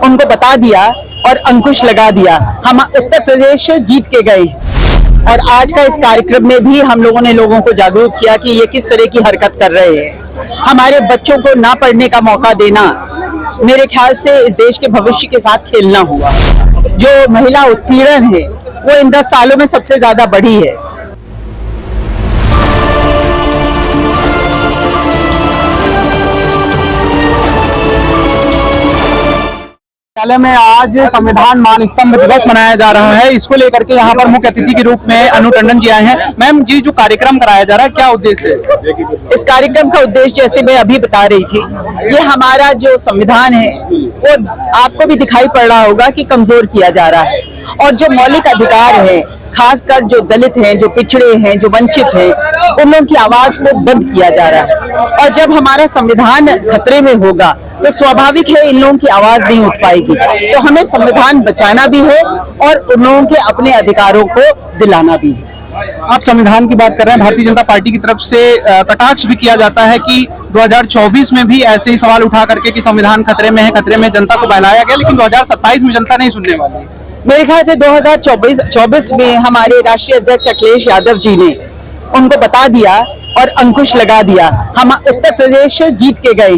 उनको बता दिया और अंकुश लगा दिया। हम उत्तर प्रदेश से जीत के गए और आज का इस कार्यक्रम में भी हम लोगों ने लोगों को जागरूक किया कि ये किस तरह की हरकत कर रहे हैं। हमारे बच्चों को ना पढ़ने का मौका देना मेरे ख्याल से इस देश के भविष्य के साथ खेलना हुआ। जो महिला उत्पीड़न है वो इन 10 सालों में सबसे ज्यादा बढ़ी है। विद्यालय में आज संविधान मान स्तंभ दिवस मनाया जा रहा है। इसको लेकर के यहाँ पर मुख्य अतिथि के रूप में अनु टंडन जी आए हैं। मैम जी, जो कार्यक्रम कराया जा रहा है क्या उद्देश्य है? इस कार्यक्रम का उद्देश्य जैसे मैं अभी बता रही थी, ये हमारा जो संविधान है वो आपको भी दिखाई पड़ रहा होगा कि कमजोर किया जा रहा है और जो मौलिक अधिकार है, खासकर जो दलित हैं, जो पिछड़े हैं, जो वंचित हैं, उन लोगों की आवाज को बंद किया जा रहा है। और जब हमारा संविधान खतरे में होगा तो स्वाभाविक है इन लोगों की आवाज नहीं उठ पाएगी। तो हमें संविधान बचाना भी है और उन लोगों के अपने अधिकारों को दिलाना भी है। आप संविधान की बात कर रहे हैं। भारतीय जनता पार्टी की तरफ से कटाक्ष भी किया जाता है कि 2024 में भी ऐसे ही सवाल उठा करके कि संविधान खतरे में है, खतरे में जनता को बहलाया गया, लेकिन 2027 में जनता नहीं सुनने वाली। मेरे ख्याल से 2024 में हमारे राष्ट्रीय अध्यक्ष अखिलेश यादव जी ने उनको बता दिया और अंकुश लगा दिया। हम उत्तर प्रदेश से जीत के गए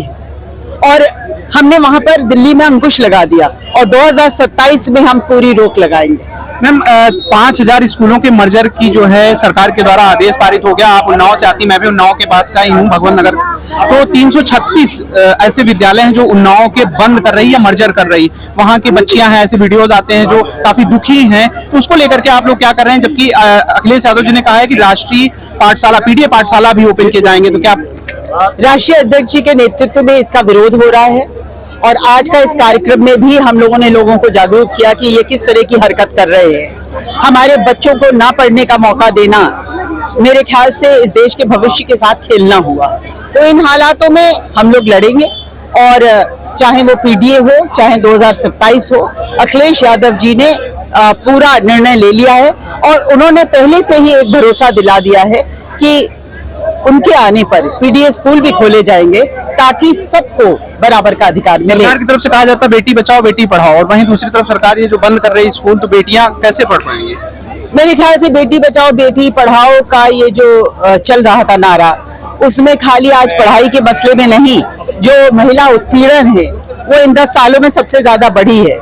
और हमने वहां पर दिल्ली में अंकुश लगा दिया और 2027 में हम पूरी रोक लगाएंगे। मैम 5000 स्कूलों के मर्जर की जो है सरकार के द्वारा आदेश पारित हो गया। आप उन्नाव से आती, मैं भी उन्नाव के पास का ही हूँ, भगवान नगर। तो 336 ऐसे विद्यालय हैं जो उन्नाव के बंद कर रही या मर्जर कर रही। वहाँ की बच्चियां हैं, ऐसे वीडियोज आते हैं जो काफी दुखी हैं। तो उसको लेकर के आप लोग क्या कर रहे हैं? जबकि अखिलेश यादव जी ने कहा है कि राष्ट्रीय पाठशाला, पीडीए पाठशाला भी ओपन किए जाएंगे। तो क्या राष्ट्रीय अध्यक्ष जी के नेतृत्व में इसका विरोध हो रहा है और आज का इस कार्यक्रम में भी हम लोगों ने लोगों को जागरूक किया कि ये किस तरह की हरकत कर रहे हैं। हमारे बच्चों को ना पढ़ने का मौका देना मेरे ख्याल से इस देश के भविष्य के साथ खेलना हुआ। तो इन हालातों में हम लोग लड़ेंगे और चाहे वो पीडीए हो, चाहे 2027 हो, अखिलेश यादव जी ने पूरा निर्णय ले लिया है और उन्होंने पहले से ही एक भरोसा दिला दिया है कि उनके आने पर पीडीए स्कूल भी खोले जाएंगे ताकि सबको बराबर का अधिकार मिले। सरकार की तरफ से कहा जाता है बेटी बचाओ बेटी पढ़ाओ, और वहीं दूसरी तरफ सरकार ये जो बंद कर रही स्कूल, तो बेटियां कैसे पढ़ पाएंगी? मेरे ख्याल से बेटी बचाओ बेटी पढ़ाओ का ये जो चल रहा था नारा, उसमें खाली आज पढ़ाई के मसले में नहीं, जो महिला उत्पीड़न है वो इन 10 सालों में सबसे ज्यादा बढ़ी है।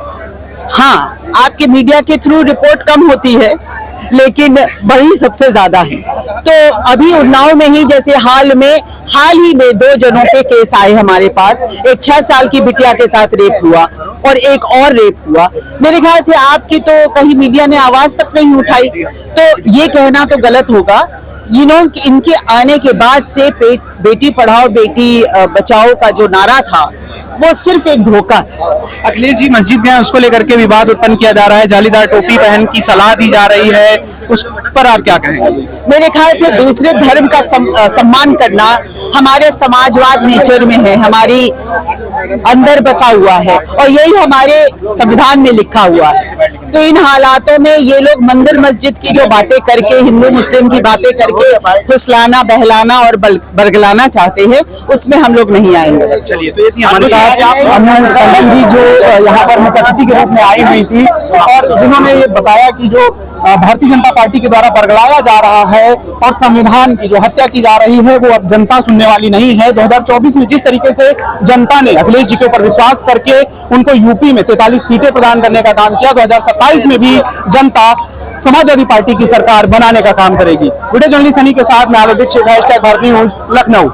हाँ, आपके मीडिया के थ्रू रिपोर्ट कम होती है लेकिन बढ़ी सबसे ज्यादा है। तो अभी उन्नाव में ही जैसे हाल ही में 2 जनों के केस आए हमारे पास। एक 6 साल की बिटिया के साथ रेप हुआ और एक और रेप हुआ। मेरे ख्याल से आपकी तो कहीं मीडिया ने आवाज तक नहीं उठाई। तो ये कहना तो गलत होगा। कि इनके आने के बाद से बेटी पढ़ाओ बेटी बचाओ का जो नारा था वो सिर्फ एक धोखा था। अखिलेश जी मस्जिद गए, उसको लेकर के विवाद उत्पन्न किया जा रहा है। जालीदार टोपी पहन की सलाह दी जा रही है, उस पर आप क्या कहेंगे? मेरे ख्याल से दूसरे धर्म का सम्मान करना हमारे समाजवाद नेचर में है, हमारी अंदर बसा हुआ है और यही हमारे संविधान में लिखा हुआ है। तो इन हालातों में ये लोग मंदिर मस्जिद की जो बातें करके, हिंदू मुस्लिम की बातें करके फुसलाना, बहलाना और बरगलाना चाहते हैं, उसमें हम लोग नहीं आएंगे। चलिए, तो ये हमारे साथ अनु टंडन जी जो यहाँ पर मुख्य अतिथि के रूप में आई हुई थी और जिन्होंने ये बताया कि जो भारतीय जनता पार्टी के द्वारा बरगलाया जा रहा है और संविधान की जो हत्या की जा रही है वो अब जनता सुनने वाली नहीं है। 2024 में जिस तरीके से जनता ने अखिलेश जी के ऊपर विश्वास करके उनको यूपी में 43 सीटें प्रदान करने का काम किया, 2027 में भी जनता समाजवादी पार्टी की सरकार बनाने का काम करेगी। वीडियो जर्नलिस्ट सनी के साथ मैं आलोक दीक्षित, #भारत न्यूज, लखनऊ।